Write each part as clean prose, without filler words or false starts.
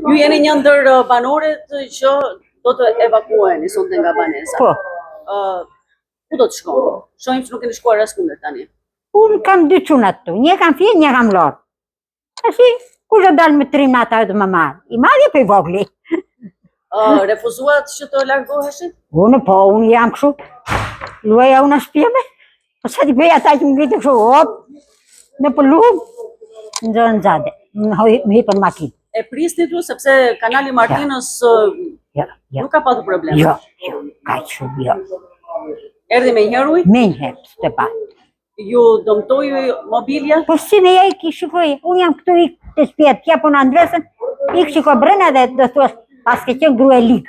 Ju jeni një ndër banorët që do të evakuoheni sonte nga banesa. Po. Ku do të shkoni? Shohim që nuk keni shkuar askundër tani. Unë kam dy çuna këtu, një kam fjenë, një kam lart. Tashi, ku do dal me trim ata do më marr? I madhi për i vogli. Refuzuat që të largoheshin? Unë jam kështu. Luaja unë shpjeve. Po sa ti bëj ata që më ngritë kështu, hop, në pëllum, në zonë zade, më hipën makinë. E prisni tu, sepse kanali Martinës nuk ka patur problem. Jo, ka shumë, jo. Erdhi me njëherë ujë? Me njëherë, s'te pa. Ju dëmtoi mobilja? Po si me ja i shikoj, unë jam këtu ik të shtëpia, t'ja po në Andresën, ik shiko brenda dhe do thua, pas ke qenë grue lik.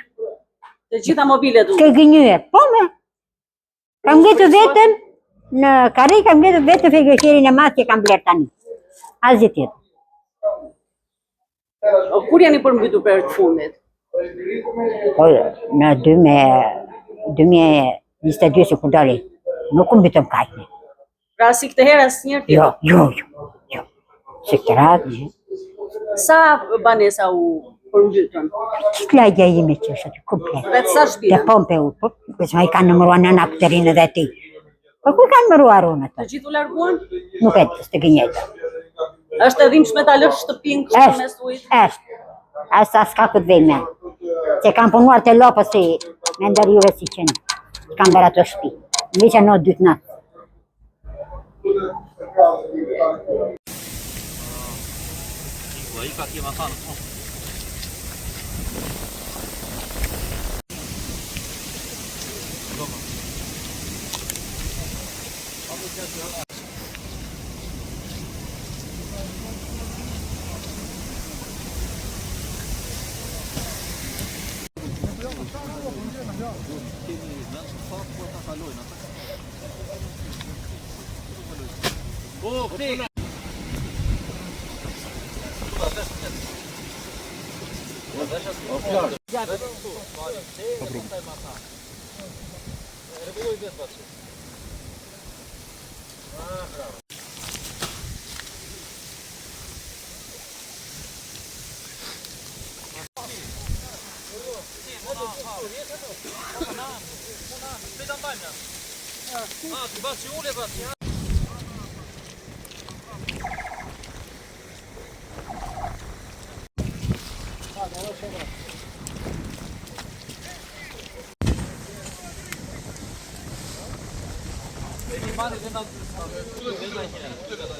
Të gjitha mobiljet u? Ke gënjyër, po me. Kam gjetë vetëm, në kari kam gjetë vetëm fegreqerin e madh që kam bler tani. Asgjë tjetër. Kur jeni përmbytur për të fundit? Po, në 2022 që kur dali, nuk më bitëm kajtëni. Pra si këtë herë asnjëherë tjetër? Jo. Si këtë radhë, Sa banesa u përmbytën? Qitë lagja ime që është aty komplet. Vetë sa shtëpi? Dhe pompe u, po, kësë i kanë nëmëruar nëna Katerinë dhe ti. Po ku kanë nëmëruar unë atë? Të gjithë u larguan? Nuk e të së gënjejtë. Është e dhimbshme ta lësh shtëpinë kështu mes ujit? Është. Asa s'ka këtë vejme. Që kam punuar të lopës si me ndër juve si qenë. Kam bërë ato shtëpi. Në veqa në dytë natë.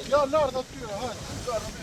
Ja, lart aty, hajde.